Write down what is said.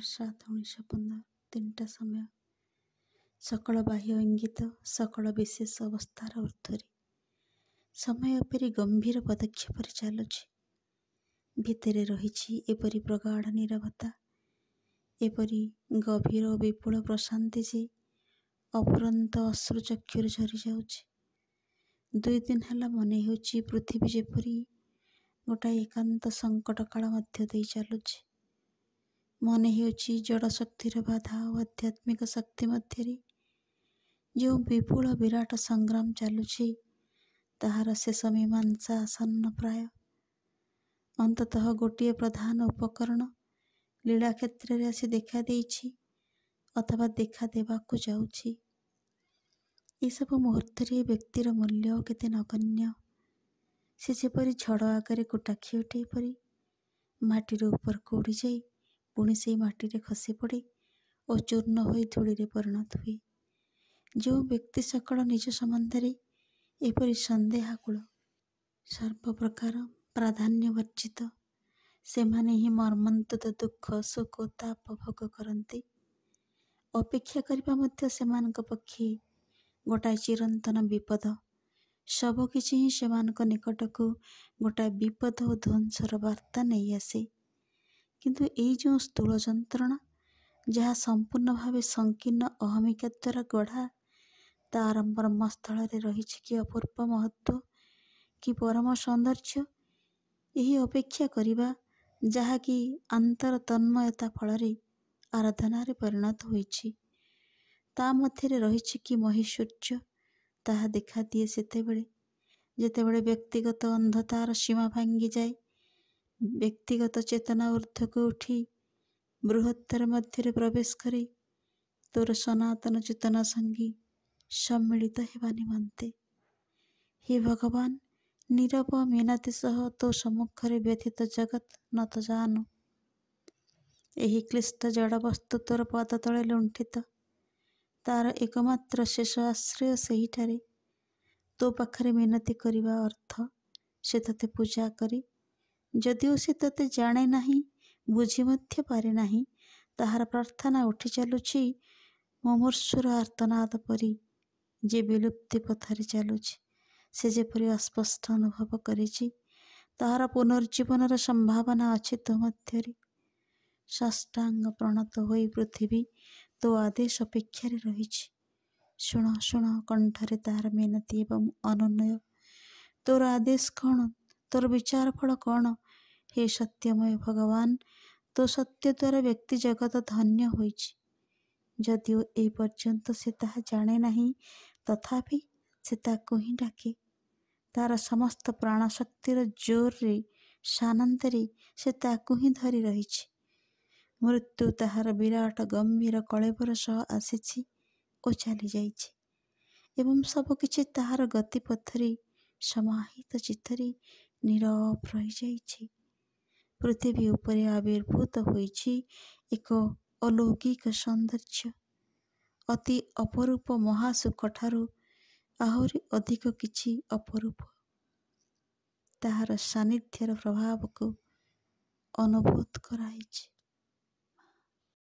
March 7, 1915 3ଟା ସମୟ। ସକଳ ବାହ୍ୟ ଇଙ୍ଗିତ, ସକଳ ବିଶେଷ ଅବସ୍ଥାର ଊର୍ଦ୍ଧ୍ୱରେ ସମୟ ଏପରି ଗମ୍ଭୀର ପଦକ୍ଷେପରେ ଚାଲୁଛି। ଭିତରେ ରହିଛି ଏପରି ପ୍ରଗାଢ଼ ନୀରବତା, ଏପରି ଗଭୀର ଓ ବିପୁଳ ପ୍ରଶାନ୍ତି ଯେ ଅଫୁରନ୍ତ ଅଶ୍ରୁ ଚକ୍ଷୁରୁ ଝରିଯାଉଛି। 2 ଦିନ ହେଲା ମନେ ହେଉଛି ପୃଥିବୀ ଯେପରି ଗୋଟାଏ ଏକାନ୍ତ ସଙ୍କଟ କାଳ ମଧ୍ୟ ଦେଇ ଚାଲୁଛି। ମନେ ହେଉଛି ଜଡ଼ ଶକ୍ତିର ବାଧା ଓ ଆଧ୍ୟାତ୍ମିକ ଶକ୍ତି ମଧ୍ୟରେ ଯେଉଁ ବିପୁଳ ବିରାଟ ସଂଗ୍ରାମ ଚାଲୁଛି, ତାହାର ଶେଷ ମୀମାଂସା ଆସନ୍ନ ପ୍ରାୟ। ଅନ୍ତତଃ ଗୋଟିଏ ପ୍ରଧାନ ଉପକରଣ ଲୀଳାକ୍ଷେତ୍ରରେ ଆସି ଦେଖା ଦେଇଛି ଅଥବା ଦେଖା ଦେବାକୁ ଯାଉଛି। ଏସବୁ ମୁହୂର୍ତ୍ତରେ ବ୍ୟକ୍ତିର ମୂଲ୍ୟ କେତେ ନଗଣ୍ୟ। ସେ ଯେପରି ଝଡ଼ ଆଗରେ କୁଟାକ୍ଷୀ ଅଟେ ପରି ମାଟିର ଉପରକୁ ଉଡ଼ିଯାଇ ପୁଣି ସେହି ମାଟିରେ ଖସି ପଡ଼େ ଓ ଚୂର୍ଣ୍ଣ ହୋଇ ଧୂଳିରେ ପରିଣତ ହୁଏ। ଯେଉଁ ବ୍ୟକ୍ତି ସକଳ ନିଜ ସମ୍ବନ୍ଧରେ ଏପରି ସନ୍ଦେହାକୁଳ, ସର୍ବପ୍ରକାର ପ୍ରାଧାନ୍ୟ ବର୍ଜିତ, ସେମାନେ ହିଁ ମର୍ମନ୍ତୁଦ ଦୁଃଖ, ଶୋକ, ତାପ ଭୋଗ କରନ୍ତି। ଅପେକ୍ଷା କରିବା ମଧ୍ୟ ସେମାନଙ୍କ ପକ୍ଷେ ଗୋଟାଏ ଚିରନ୍ତନ ବିପଦ। ସବୁକିଛି ହିଁ ସେମାନଙ୍କ ନିକଟକୁ ଗୋଟାଏ ବିପଦ ଓ ଧ୍ୱଂସର ବାର୍ତ୍ତା ନେଇ ଆସେ। କିନ୍ତୁ ଏଇ ଯେଉଁ ସ୍ଥୂଳ ଯନ୍ତ୍ରଣା, ଯାହା ସମ୍ପୂର୍ଣ୍ଣ ଭାବେ ସଂକୀର୍ଣ୍ଣ ଅହମିକା ଦ୍ୱାରା ଗଢ଼ା, ତାର ମର୍ମସ୍ଥଳରେ ରହିଛି କି ଅପୂର୍ବ ମହତ୍ତ୍ୱ, କି ପରମ ସୌନ୍ଦର୍ଯ୍ୟ। ଏହି ଅପେକ୍ଷା କରିବା, ଯାହାକି ଆନ୍ତର ତନ୍ମୟତା ଫଳରେ ଆରାଧନାରେ ପରିଣତ ହୋଇଛି, ତା ମଧ୍ୟରେ ରହିଛି କି ମହୀଶ୍ୱର୍ଯ୍ୟ, ତାହା ଦେଖାଦିଏ ସେତେବେଳେ ଯେତେବେଳେ ବ୍ୟକ୍ତିଗତ ଅନ୍ଧତାର ସୀମା ଭାଙ୍ଗିଯାଏ, ବ୍ୟକ୍ତିଗତ ଚେତନା ଊର୍ଦ୍ଧ୍ୱକୁ ଉଠି ବୃହତ୍ତର ମଧ୍ୟରେ ପ୍ରବେଶ କରେ ତୋର ସନାତନ ଚେତନା ସଙ୍ଗୀ ସମ୍ମିଳିତ ହେବା ନିମନ୍ତେ। ହେ ଭଗବାନ, ନୀରବ ମିନତି ସହ ତୋ ସମ୍ମୁଖରେ ବ୍ୟଥିତ ଜଗତ୍ ନତଜାନୁ। ଏହି କ୍ଳିଷ୍ଟ ଜଡ଼ବସ୍ତୁ ତୋର ପଦତଳେ ଲୁଣ୍ଠିତ। ତାର ଏକମାତ୍ର ଶେଷ ଆଶ୍ରୟ ସେହିଠାରେ। ତୋ ପାଖରେ ମିନତି କରିବା ଅର୍ଥ ସେ ତୋତେ ପୂଜା କରେ। ଯଦିଓ ସେ ତୋତେ ଜାଣେ ନାହିଁ, ବୁଝି ମଧ୍ୟ ପାରେ ନାହିଁ, ତାହାର ପ୍ରାର୍ଥନା ଉଠି ଚାଲୁଛି ମୁମୂର୍ଷୁର ଆର୍ତ୍ତନାଦ ପରି ଯେ ବିଲୁପ୍ତି ପଥରେ ଚାଲୁଛି। ସେ ଯେପରି ଅସ୍ପଷ୍ଟ ଅନୁଭବ କରିଛି ତାହାର ପୁନର୍ଜୀବନର ସମ୍ଭାବନା ଅଛି ତୋ ମଧ୍ୟରେ। ସାଷ୍ଟାଙ୍ଗ ପ୍ରଣତ ହୋଇ ପୃଥିବୀ ତୋ ଆଦେଶ ଅପେକ୍ଷାରେ ରହିଛି। ଶୁଣ ଶୁଣ କଣ୍ଠରେ ତାହାର ମିନତି ଏବଂ ଅନୁନୟ। ତୋର ଆଦେଶ କ'ଣ? ତୋର ବିଚାର ଫଳ କ'ଣ? ହେ ସତ୍ୟମୟ ଭଗବାନ, ତୋ ସତ୍ୟ ଦ୍ୱାରା ବ୍ୟକ୍ତି ଜଗତ ଧନ୍ୟ ହୋଇଛି। ଯଦିଓ ଏ ପର୍ଯ୍ୟନ୍ତ ସେ ତାହା ଜାଣେ ନାହିଁ, ତଥାପି ସେ ତାକୁ ହିଁ ଡାକେ। ତାର ସମସ୍ତ ପ୍ରାଣଶକ୍ତିର ଜୋରରେ, ସାନନ୍ଦରେ ସେ ତାକୁ ହିଁ ଧରି ରହିଛି। ମୃତ୍ୟୁ ତାହାର ବିରାଟ ଗମ୍ଭୀର କଳେବର ସହ ଆସିଛି ଓ ଚାଲିଯାଇଛି ଏବଂ ସବୁକିଛି ତାହାର ଗତିପଥରେ ସମାହିତ ଚିତ୍ତରେ ନୀରବ ରହିଯାଇଛି। ପୃଥିବୀ ଉପରେ ଆବିର୍ଭୂତ ହୋଇଛି ଏକ ଅଲୌକିକ ସୌନ୍ଦର୍ଯ୍ୟ। ଅତି ଅପରୂପ ମହାସୁଖଠାରୁ ଆହୁରି ଅଧିକ କିଛି ଅପରୂପ। ତାହାର ସାନ୍ନିଧ୍ୟର ପ୍ରଭାବକୁ ଅନୁଭୂତ କରାଇଛି।